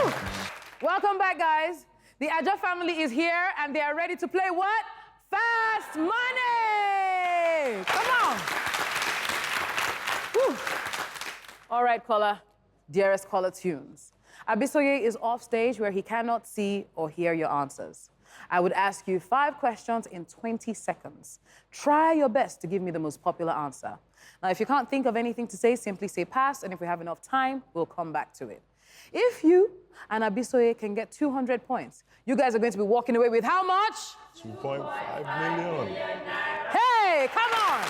Woo. Welcome back, guys. The Aja family is here, and they are ready to play what? Fast Money! Come on. Woo. All right, caller. Dearest caller tunes. Bisola is off stage where he cannot see or hear your answers. I would ask you 5 questions in 20 seconds. Try your best to give me the most popular answer. Now, if you can't think of anything to say, simply say pass, and if we have enough time, we'll come back to it. If you and Bisola can get 200 points, you guys are going to be walking away with how much? 2.5 million. Hey, come on!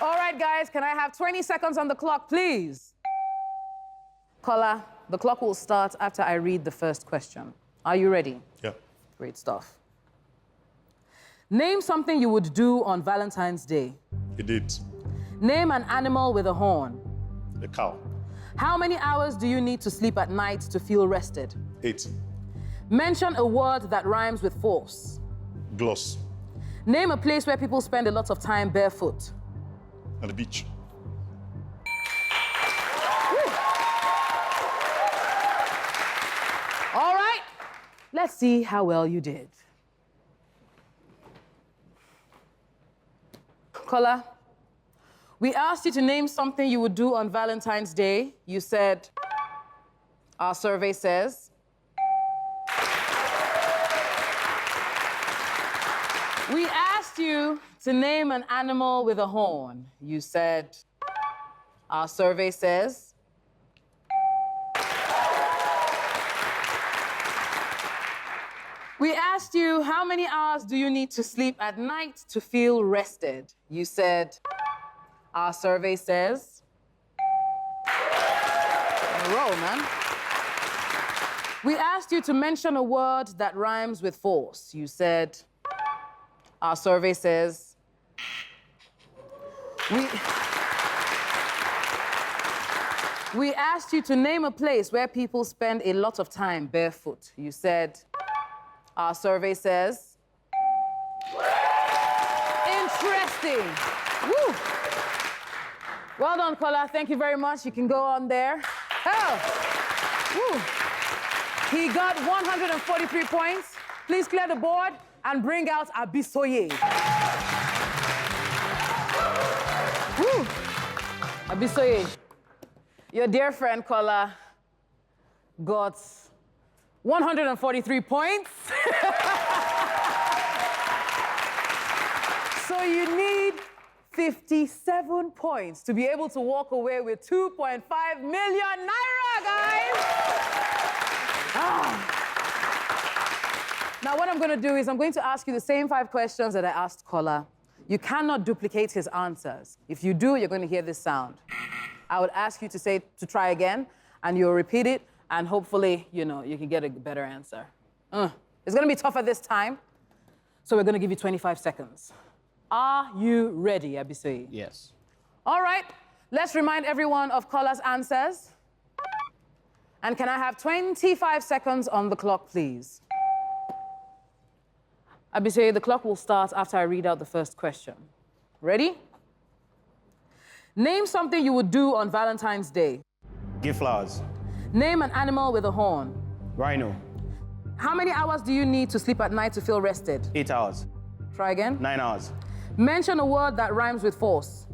All right, guys, can I have 20 seconds on the clock, please? Caller, the clock will start after I read the first question. Are you ready? Yeah. Great stuff. Name something you would do on Valentine's Day. He did. Name an animal with a horn. The cow. How many hours do you need to sleep at night to feel rested? 8. Mention a word that rhymes with force. Gloss. Name a place where people spend a lot of time barefoot. At the beach. All right, let's see how well you did. Caller, we asked you to name something you would do on Valentine's Day. You said, our survey says. We asked you to name an animal with a horn. You said, our survey says. We asked you, how many hours do you need to sleep at night to feel rested? You said, our survey says. In a row, man. We asked you to mention a word that rhymes with force. You said, our survey says. We asked you to name a place where people spend a lot of time barefoot. You said, our survey says. Interesting. Woo. Well done, caller. Thank you very much. You can go on there. Oh. Woo. He got 143 points. Please clear the board and bring out Bisola. Woo. Bisola, your dear friend, caller, got 143 points. So you need 57 points to be able to walk away with 2.5 million naira, guys. Now, what I'm going to do is I'm going to ask you the same 5 questions that I asked caller. You cannot duplicate his answers. If you do, you're going to hear this sound. I would ask you to try again, and you'll repeat it. And hopefully, you can get a better answer. It's going to be tougher this time, so we're going to give you 25 seconds. Are you ready, Bisola? Yes. All right, let's remind everyone of caller's answers. And can I have 25 seconds on the clock, please? Bisola, the clock will start after I read out the first question. Ready? Name something you would do on Valentine's Day. Give flowers. Name an animal with a horn. Rhino. How many hours do you need to sleep at night to feel rested? 8 hours. Try again. 9 hours. Mention a word that rhymes with force.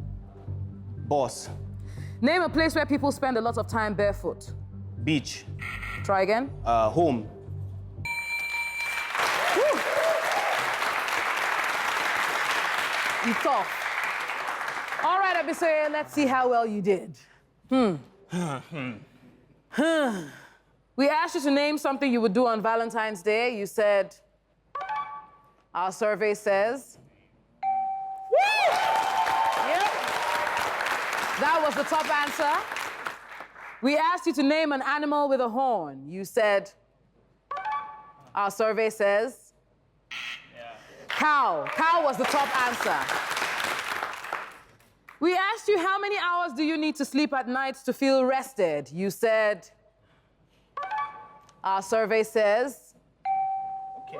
Boss. Name a place where people spend a lot of time barefoot. Beach. Try again. Home. You tough. All right, Bisola, let's see how well you did. We asked you to name something you would do on Valentine's Day. You said, our survey says. Woo! Yep. That was the top answer. We asked you to name an animal with a horn. You said, our survey says. Cow. Cow was the top answer. We asked you how many hours do you need to sleep at night to feel rested. You said, our survey says. Okay.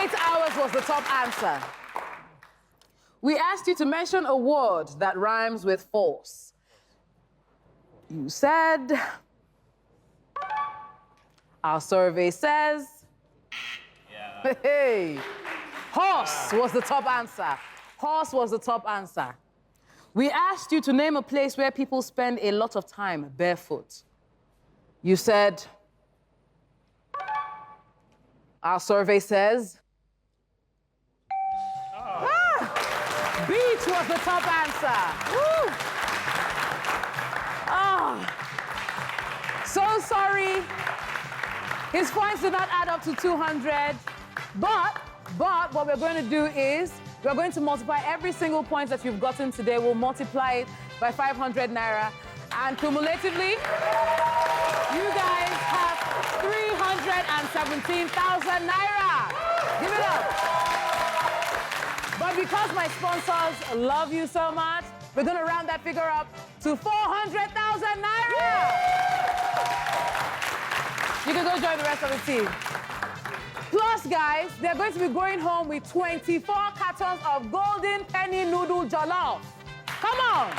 8 hours was the top answer. We asked you to mention a word that rhymes with force. You said. Our survey says... Hey, horse was the top answer. Horse was the top answer. We asked you to name a place where people spend a lot of time barefoot. You said... Our survey says... Beach was the top answer. Woo. So sorry. His points did not add up to 200. But what we're going to do is we're going to multiply every single point that you've gotten today. We'll multiply it by 500 naira. And cumulatively, you guys have 317,000 naira. Give it up. But because my sponsors love you so much, we're going to round that figure up to 400,000 naira. You can go join the rest of the team. Plus, guys, they're going to be going home with 24 cartons of golden penny noodle jollof. Come on.